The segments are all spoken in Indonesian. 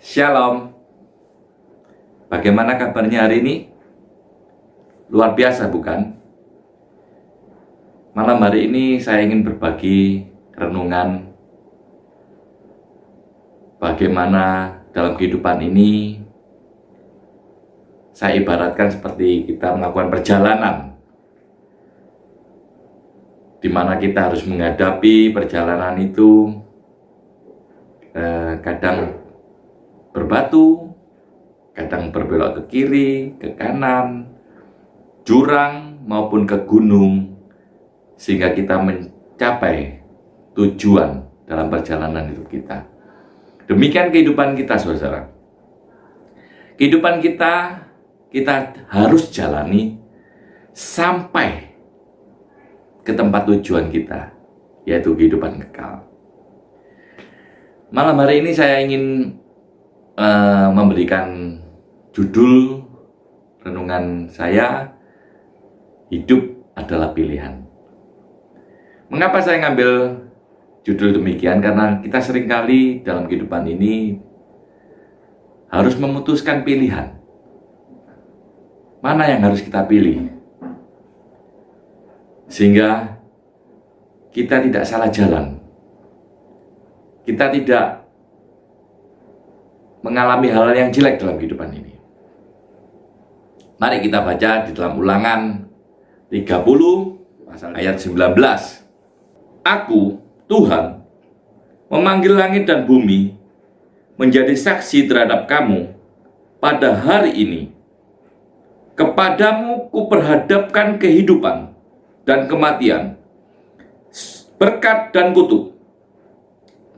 Shalom. Bagaimana kabarnya hari ini? Luar biasa bukan? Malam hari ini saya ingin berbagi renungan bagaimana dalam kehidupan ini saya ibaratkan seperti kita melakukan perjalanan, di mana kita harus menghadapi perjalanan itu kadang berbatu, kadang berbelok ke kiri, ke kanan, jurang maupun ke gunung, sehingga kita mencapai tujuan dalam perjalanan hidup kita. Demikian kehidupan kita, saudara. Kehidupan kita harus jalani sampai ke tempat tujuan kita, yaitu kehidupan kekal. Malam hari ini saya ingin memberikan judul renungan saya, hidup adalah pilihan. Mengapa saya ngambil judul demikian? Karena kita seringkali dalam kehidupan ini harus memutuskan pilihan. Mana yang harus kita pilih? Sehingga kita tidak salah jalan. Kita tidak mengalami hal yang jelek dalam kehidupan ini. Mari kita baca di dalam Ulangan 30 pasal ayat 19. Aku, Tuhan, memanggil langit dan bumi menjadi saksi terhadap kamu pada hari ini. Kepadamu kuperhadapkan kehidupan dan kematian, berkat dan kutuk.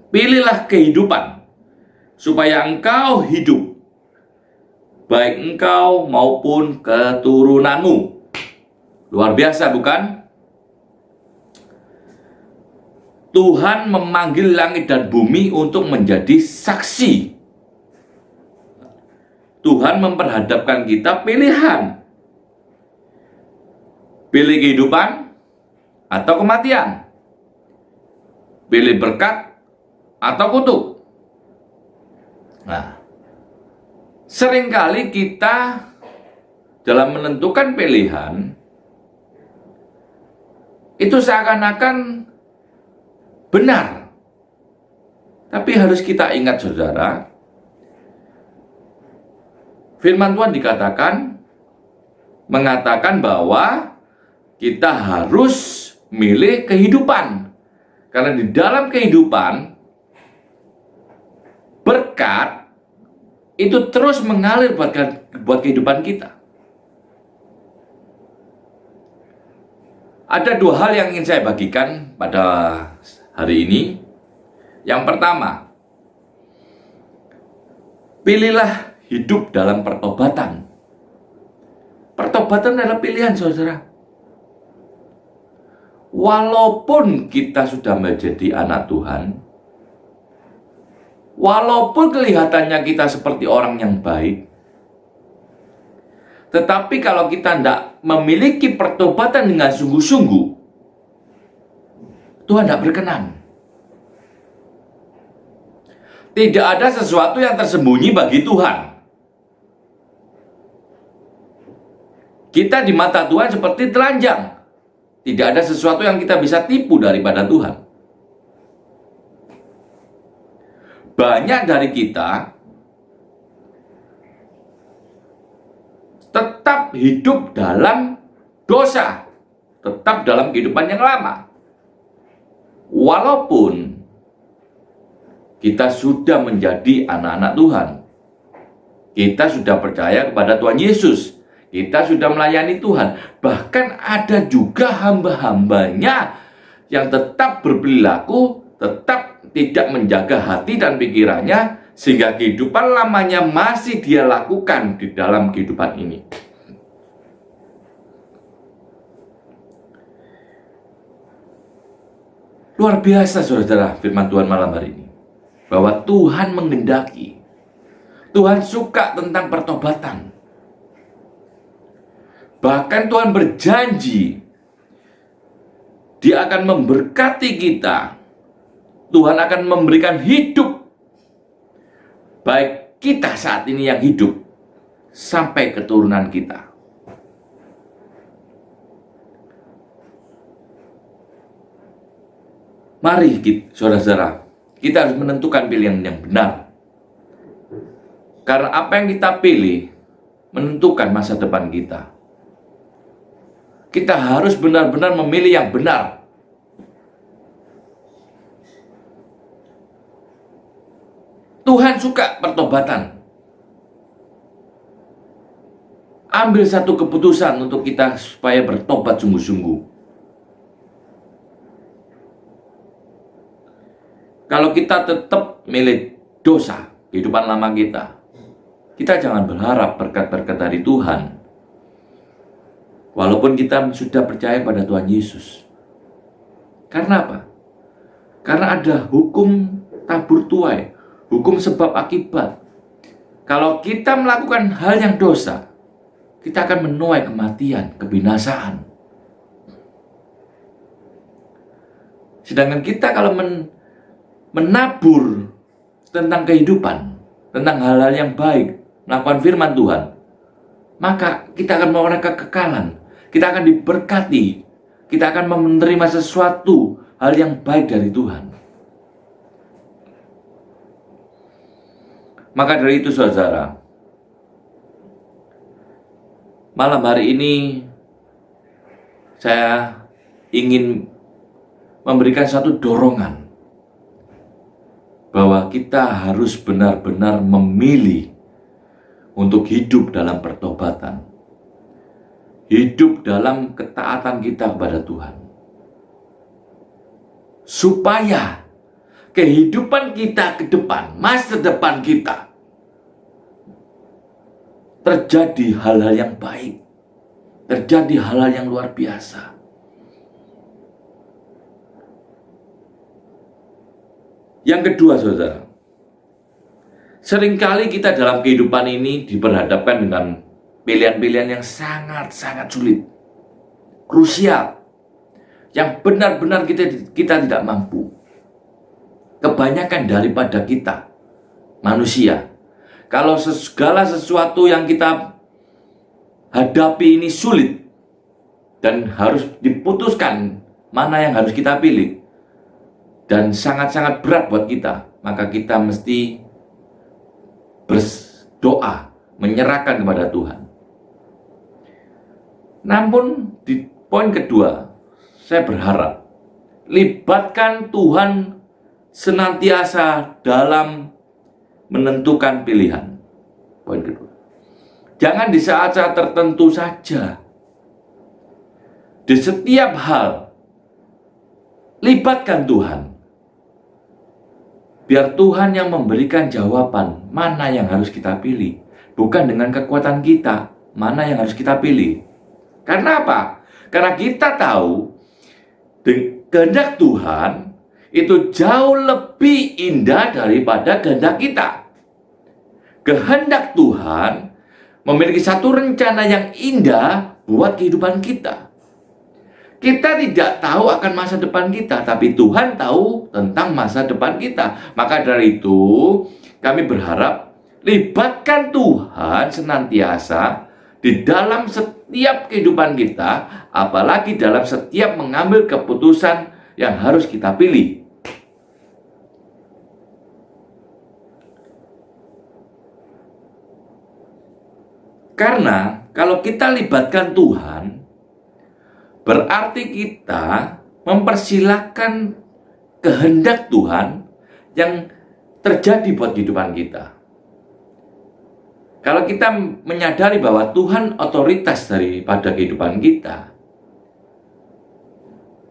Pilihlah kehidupan, supaya engkau hidup, baik engkau maupun keturunanmu. Luar biasa bukan? Tuhan memanggil langit dan bumi untuk menjadi saksi. Tuhan memperhadapkan kita pilihan. Pilih kehidupan atau kematian. Pilih berkat atau kutuk. Nah, seringkali kita dalam menentukan pilihan itu seakan-akan benar. Tapi harus kita ingat, saudara, firman Tuhan mengatakan bahwa kita harus milih kehidupan. Karena di dalam kehidupan berkat itu terus mengalir buat kehidupan kita. Ada dua hal yang ingin saya bagikan pada hari ini. Yang pertama, pilihlah hidup dalam pertobatan. Pertobatan adalah pilihan, saudara. Walaupun kita sudah menjadi anak Tuhan, walaupun kelihatannya kita seperti orang yang baik, tetapi kalau kita tidak memiliki pertobatan dengan sungguh-sungguh, Tuhan tidak berkenan. Tidak ada sesuatu yang tersembunyi bagi Tuhan. Kita di mata Tuhan seperti telanjang. Tidak ada sesuatu yang kita bisa tipu daripada Tuhan. Banyak dari kita tetap hidup dalam dosa, tetap dalam kehidupan yang lama. Walaupun kita sudah menjadi anak-anak Tuhan, kita sudah percaya kepada Tuhan Yesus, kita sudah melayani Tuhan. Bahkan ada juga hamba-hambanya yang tetap berperilaku, tetap tidak menjaga hati dan pikirannya, sehingga kehidupan lamanya masih dia lakukan di dalam kehidupan ini. Luar biasa, saudara, firman Tuhan malam hari ini. Bahwa Tuhan menghendaki, Tuhan suka tentang pertobatan. Bahkan Tuhan berjanji Dia akan memberkati kita. Tuhan akan memberikan hidup baik kita saat ini yang hidup sampai keturunan kita. Mari saudara-saudara, kita harus menentukan pilihan yang benar. Karena apa yang kita pilih menentukan masa depan kita. Kita harus benar-benar memilih yang benar. Tuhan suka pertobatan. Ambil satu keputusan untuk kita supaya bertobat sungguh-sungguh. Kalau kita tetap milih dosa, kehidupan lama kita jangan berharap berkat-berkat dari Tuhan. Walaupun kita sudah percaya pada Tuhan Yesus. Karena apa? Karena ada hukum tabur tuai, hukum sebab akibat. Kalau kita melakukan hal yang dosa, kita akan menuai kematian, kebinasaan. Sedangkan kita kalau menabur tentang kehidupan, tentang hal-hal yang baik, melakukan firman Tuhan, maka kita akan menerima kekekalan, kita akan diberkati, kita akan menerima sesuatu hal yang baik dari Tuhan. Maka dari itu saudara, malam hari ini saya ingin memberikan satu dorongan bahwa kita harus benar-benar memilih untuk hidup dalam pertobatan, hidup dalam ketaatan kita kepada Tuhan, supaya kehidupan kita ke depan, masa depan kita, terjadi hal-hal yang baik, terjadi hal-hal yang luar biasa. Yang kedua saudara, seringkali kita dalam kehidupan ini diperhadapkan dengan pilihan-pilihan yang sangat-sangat sulit, krusial, yang benar-benar kita tidak mampu. Kebanyakan daripada kita, manusia, kalau segala sesuatu yang kita hadapi ini sulit dan harus diputuskan mana yang harus kita pilih, dan sangat-sangat berat buat kita, maka kita mesti berdoa, menyerahkan kepada Tuhan. Namun di poin kedua, saya berharap libatkan Tuhan senantiasa dalam menentukan pilihan. Poin kedua, jangan di saat-saat tertentu saja. Di setiap hal libatkan Tuhan. Biar Tuhan yang memberikan jawaban mana yang harus kita pilih, bukan dengan kekuatan kita mana yang harus kita pilih. Karena apa? Karena kita tahu kehendak Tuhan itu jauh lebih indah daripada kehendak kita. Kehendak Tuhan memiliki satu rencana yang indah buat kehidupan kita. Kita tidak tahu akan masa depan kita, tapi Tuhan tahu tentang masa depan kita. Maka dari itu, kami berharap libatkan Tuhan senantiasa di dalam setiap kehidupan kita, apalagi dalam setiap mengambil keputusan yang harus kita pilih. Karena kalau kita libatkan Tuhan, berarti kita mempersilahkan kehendak Tuhan yang terjadi buat kehidupan kita. Kalau kita menyadari bahwa Tuhan otoritas daripada kehidupan kita,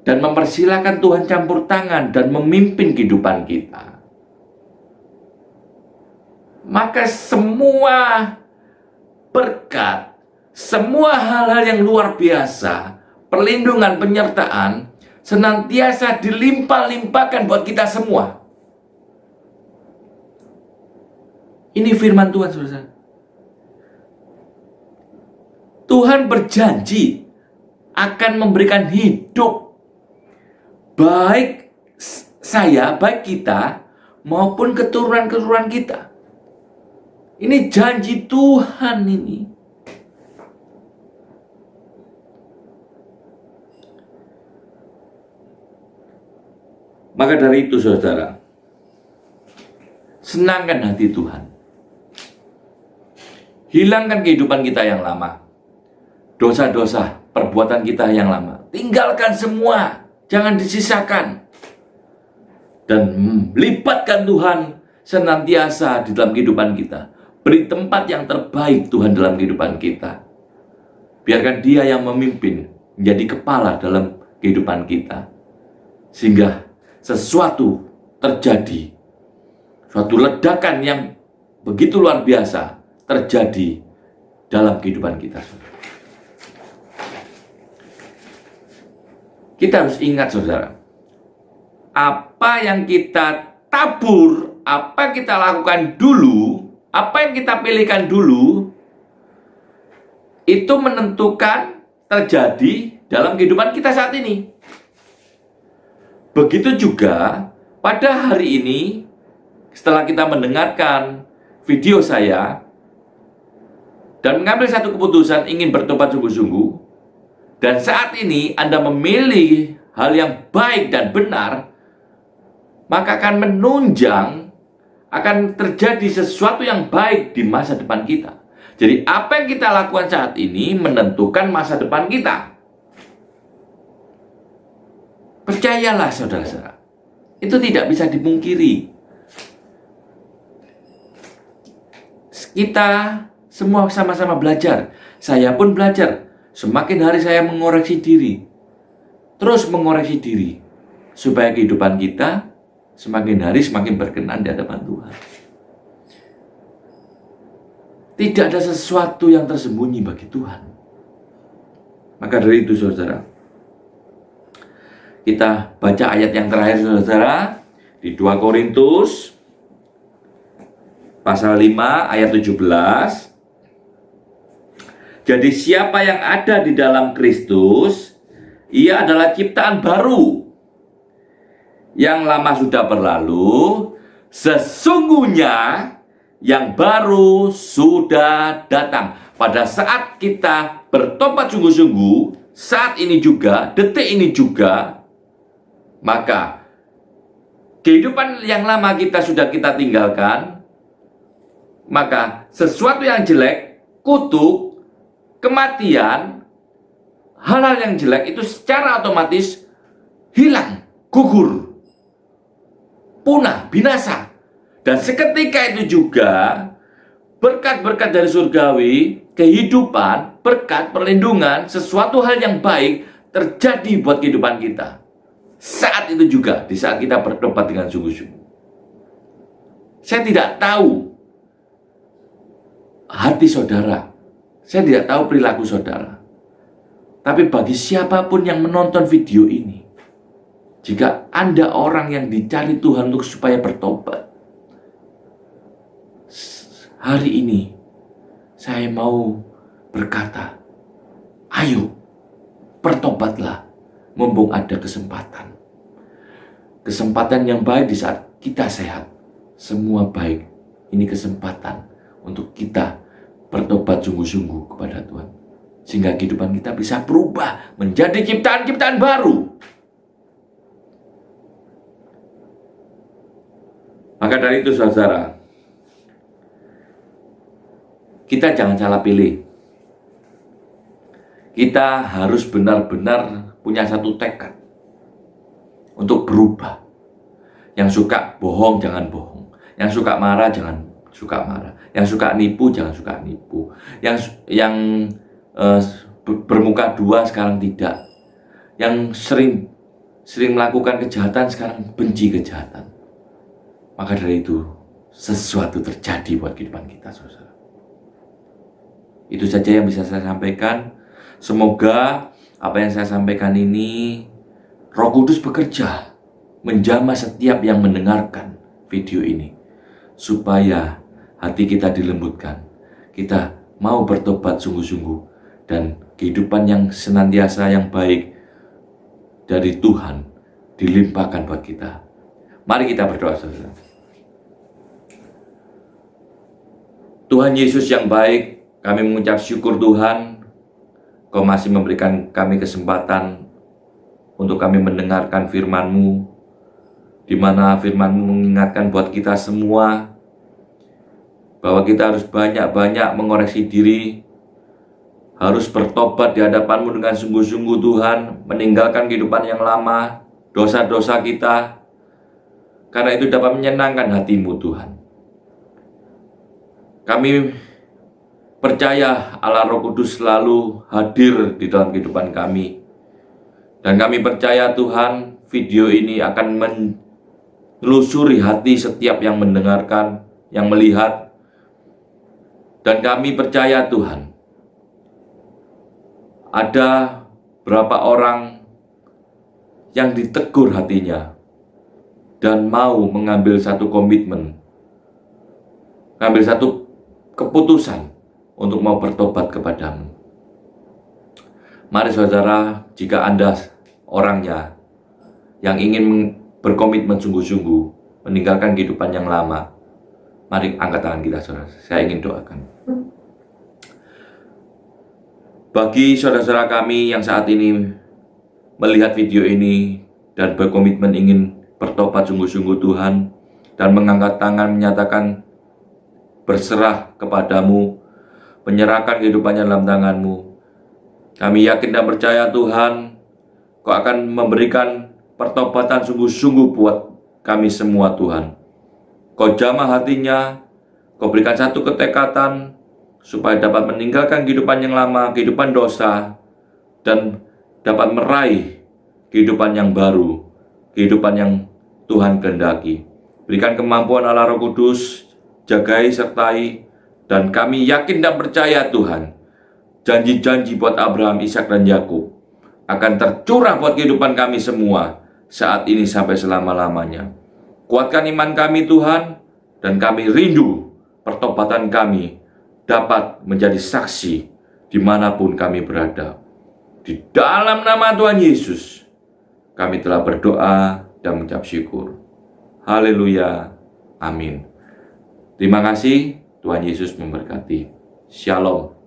dan mempersilahkan Tuhan campur tangan dan memimpin kehidupan kita, maka semua berkat, semua hal-hal yang luar biasa, perlindungan, penyertaan, senantiasa dilimpah-limpahkan buat kita semua. Ini firman Tuhan, saudara. Tuhan berjanji akan memberikan hidup baik saya, baik kita, maupun keturunan-keturunan kita. Ini janji Tuhan ini. Maka dari itu saudara, senangkan hati Tuhan. Hilangkan kehidupan kita yang lama. Dosa-dosa, perbuatan kita yang lama. Tinggalkan semua, jangan disisakan. Dan libatkan Tuhan senantiasa di dalam kehidupan kita. Beri tempat yang terbaik Tuhan dalam kehidupan kita. Biarkan Dia yang memimpin, menjadi kepala dalam kehidupan kita. Sehingga sesuatu terjadi. Suatu ledakan yang begitu luar biasa terjadi dalam kehidupan kita. Kita harus ingat saudara, apa yang kita tabur, apa yang kita lakukan dulu, apa yang kita pilihkan dulu, itu menentukan terjadi dalam kehidupan kita saat ini. Begitu juga pada hari ini, setelah kita mendengarkan video saya dan mengambil satu keputusan ingin bertobat sungguh-sungguh, dan saat ini Anda memilih hal yang baik dan benar, maka akan menunjang, akan terjadi sesuatu yang baik di masa depan kita. Jadi apa yang kita lakukan saat ini menentukan masa depan kita. Percayalah saudara-saudara, itu tidak bisa dipungkiri. Kita semua sama-sama belajar. Saya pun belajar. Semakin hari saya mengoreksi diri, terus mengoreksi diri, supaya kehidupan kita semakin hari semakin berkenan di hadapan Tuhan. Tidak ada sesuatu yang tersembunyi bagi Tuhan. Maka dari itu saudara, kita baca ayat yang terakhir saudara, di 2 Korintus pasal 5 ayat 17. Jadi siapa yang ada di dalam Kristus, ia adalah ciptaan baru. Yang lama sudah berlalu, sesungguhnya yang baru sudah datang. Pada saat kita bertobat sungguh-sungguh, saat ini juga, detik ini juga, maka kehidupan yang lama kita sudah kita tinggalkan, maka sesuatu yang jelek, kutuk, kematian, hal-hal yang jelek itu secara otomatis hilang, gugur, punah, binasa. Dan seketika itu juga berkat-berkat dari surgawi, kehidupan, berkat, perlindungan, sesuatu hal yang baik terjadi buat kehidupan kita. Saat itu juga, di saat kita bertobat dengan sungguh-sungguh. Saya tidak tahu hati saudara, saya tidak tahu perilaku saudara. Tapi bagi siapapun yang menonton video ini, jika Anda orang yang dicari Tuhan untuk supaya bertobat, hari ini saya mau berkata, ayo bertobatlah, mumpung ada kesempatan. Kesempatan yang baik di saat kita sehat. Semua baik. Ini kesempatan untuk kita bertobat sungguh-sungguh kepada Tuhan, sehingga kehidupan kita bisa berubah menjadi ciptaan-ciptaan baru. Maka dari itu saudara, kita jangan salah pilih. Kita harus benar-benar punya satu tekad untuk berubah. Yang suka bohong jangan bohong, yang suka marah jangan suka marah, yang suka nipu jangan suka nipu, yang bermuka dua sekarang tidak, yang sering melakukan kejahatan sekarang benci kejahatan. Maka dari itu sesuatu terjadi buat kehidupan kita saudara. Itu saja yang bisa saya sampaikan. Semoga apa yang saya sampaikan ini Roh Kudus bekerja menjamah setiap yang mendengarkan video ini, supaya hati kita dilembutkan, kita mau bertobat sungguh-sungguh, dan kehidupan yang senantiasa yang baik dari Tuhan dilimpahkan buat kita. Mari kita berdoa saudara. Tuhan Yesus yang baik, kami mengucap syukur Tuhan, Kau masih memberikan kami kesempatan untuk kami mendengarkan firman-Mu, di mana firman-Mu mengingatkan buat kita semua bahwa kita harus banyak-banyak mengoreksi diri, harus bertobat di hadapan-Mu dengan sungguh-sungguh Tuhan, meninggalkan kehidupan yang lama, dosa-dosa kita, karena itu dapat menyenangkan hati-Mu Tuhan. Kami percaya Allah Roh Kudus selalu hadir di dalam kehidupan kami. Dan kami percaya Tuhan, video ini akan menelusuri hati setiap yang mendengarkan, yang melihat. Dan kami percaya Tuhan, ada berapa orang yang ditegur hatinya dan mau mengambil satu komitmen, mengambil satu keputusan untuk mau bertobat kepadamu. Mari saudara, jika Anda orangnya yang ingin berkomitmen sungguh-sungguh, meninggalkan kehidupan yang lama, mari angkat tangan kita saudara. Saya ingin doakan. Bagi saudara-saudara kami yang saat ini melihat video ini dan berkomitmen ingin bertobat sungguh-sungguh Tuhan, dan mengangkat tangan menyatakan berserah kepadamu, menyerahkan kehidupannya dalam tangan-Mu. Kami yakin dan percaya Tuhan, Kau akan memberikan pertobatan sungguh-sungguh buat kami semua Tuhan. Kau jamah hatinya, Kau berikan satu ketekatan supaya dapat meninggalkan kehidupan yang lama, kehidupan dosa, dan dapat meraih kehidupan yang baru, kehidupan yang Tuhan kehendaki. Berikan kemampuan Allah Roh Kudus, jagai, sertai, dan kami yakin dan percaya Tuhan, janji-janji buat Abraham, Ishak, dan Yakub akan tercurah buat kehidupan kami semua saat ini sampai selama-lamanya. Kuatkan iman kami Tuhan, dan kami rindu pertobatan kami dapat menjadi saksi dimanapun kami berada. Di dalam nama Tuhan Yesus, kami telah berdoa dan mengucap syukur. Haleluya. Amin. Terima kasih. Tuhan Yesus memberkati. Shalom.